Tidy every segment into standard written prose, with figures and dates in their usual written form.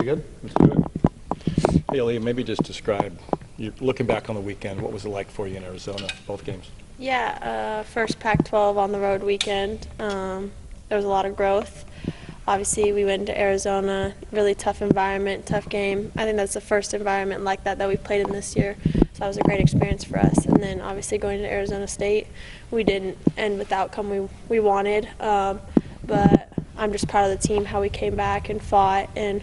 good? Let's do it. Hey, Aleah, maybe just describe, looking back on the weekend, what was it like for you in Arizona, both games? Yeah, first Pac-12 on the road weekend. There was a lot of growth. Obviously, we went to Arizona, really tough environment, tough game. I think that's the first environment like that we've played in this year. So that was a great experience for us. And then obviously going to Arizona State, we didn't end with the outcome we wanted. But I'm just proud of the team, how we came back and fought and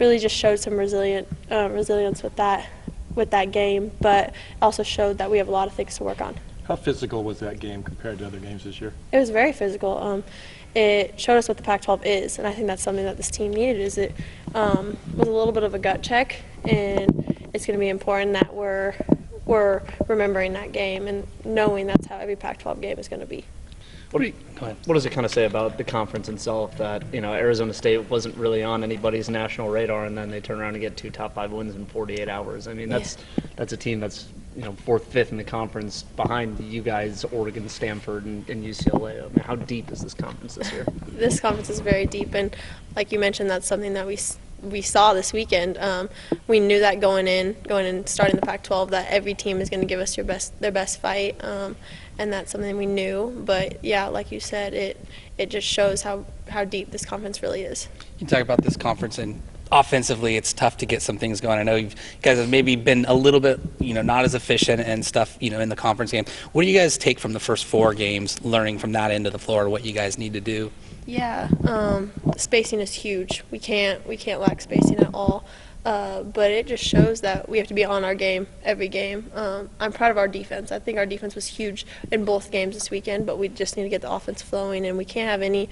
really just showed some resilience with that game, but also showed that we have a lot of things to work on. How physical was that game compared to other games this year? It was very physical. It showed us what the Pac-12 is, and I think that's something that this team needed. Is it was a little bit of a gut check, and it's going to be important that we're remembering that game and knowing that's how every Pac-12 game is going to be. Go ahead. What does it kind of say about the conference itself that, Arizona State wasn't really on anybody's national radar, and then they turn around and get 2 top 5 wins in 48 hours? I mean, that's a team that's 4th, 5th in the conference behind you guys, Oregon, Stanford, and UCLA. I mean, how deep is this conference this year? This conference is very deep, and like you mentioned, that's something that we saw this weekend. We knew that going in, starting the Pac-12, that every team is going to give us their best fight, and that's something we knew. But yeah, like you said, it just shows how deep this conference really is. You talk about this conference, and offensively, it's tough to get some things going. I know you guys have maybe been a little bit, not as efficient and stuff, in the conference game. What do you guys take from the first 4 games, learning from that end of the floor, what you guys need to do? Yeah, spacing is huge. We can't lack spacing at all. But it just shows that we have to be on our game every game. I'm proud of our defense. I think our defense was huge in both games this weekend, but we just need to get the offense flowing, and we can't have any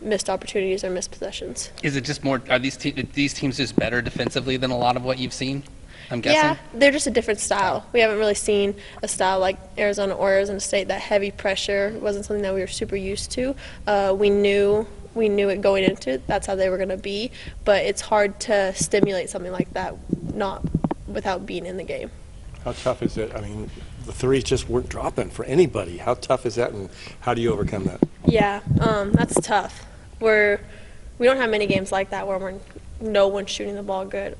missed opportunities or missed possessions. Is it just more, are these teams just better defensively than a lot of what you've seen, I'm guessing? Yeah, they're just a different style. We haven't really seen a style like Arizona or Arizona State. That heavy pressure wasn't something that we were super used to. We knew it going into it. That's how they were going to be. But it's hard to stimulate something like that without being in the game. How tough is it? I mean, the threes just weren't dropping for anybody. How tough is that, and how do you overcome that? Yeah, that's tough. We don't have many games like that where no one's shooting the ball good.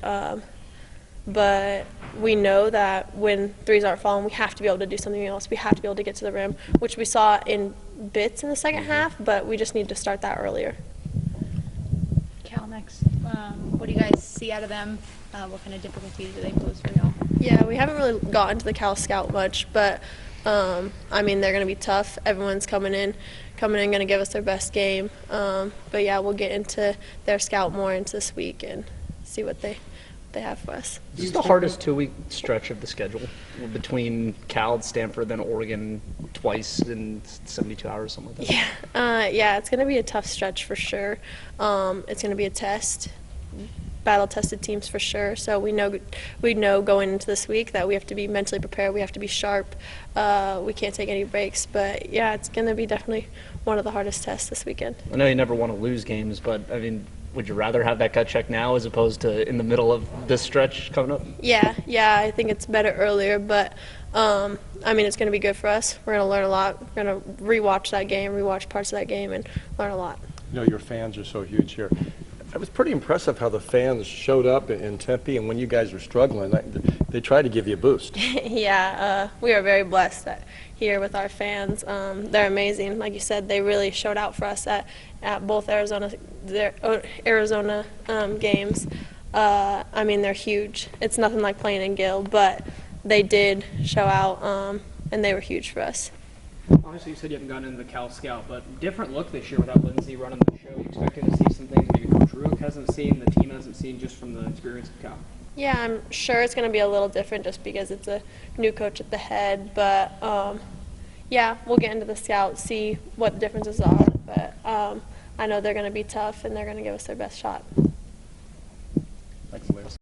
But we know that when threes aren't falling, we have to be able to do something else. We have to be able to get to the rim, which we saw in bits in the second half, but we just need to start that earlier. Cal next. What do you guys see out of them? What kind of difficulties do they pose for y'all? Yeah, we haven't really gotten to the Cal Scout much, but I mean, they're going to be tough. Everyone's coming in, going to give us their best game. But yeah, we'll get into their scout more into this week and see what they have for us. This is the hardest 2-week stretch of the schedule between Cal, Stanford, then Oregon twice in 72 hours, something like that. Yeah, it's going to be a tough stretch for sure. It's going to be a test, battle-tested teams for sure. So we know going into this week that we have to be mentally prepared. We have to be sharp. We can't take any breaks. But yeah, it's going to be definitely one of the hardest tests this weekend. I know you never want to lose games, but I mean, would you rather have that gut check now as opposed to in the middle of this stretch coming up? Yeah, I think it's better earlier, but I mean, it's going to be good for us. We're going to learn a lot. We're going to rewatch that game, rewatch parts of that game, and learn a lot. Your fans are so huge here. It was pretty impressive how the fans showed up in Tempe, and when you guys were struggling, they tried to give you a boost. Yeah, we are very blessed here with our fans. They're amazing. Like you said, they really showed out for us at both Arizona games. I mean, they're huge. It's nothing like playing in Gill, but they did show out, and they were huge for us. Obviously, you said you haven't gotten into the Cal Scout, but different look this year without Lindsay running the show. You expecting to see some things maybe Coach Ruick hasn't seen, the team hasn't seen, just from the experience of Cal? Yeah, I'm sure it's going to be a little different just because it's a new coach at the head. But, yeah, we'll get into the scout, see what the differences are. But I know they're going to be tough, and they're going to give us their best shot. Thanks, Liz.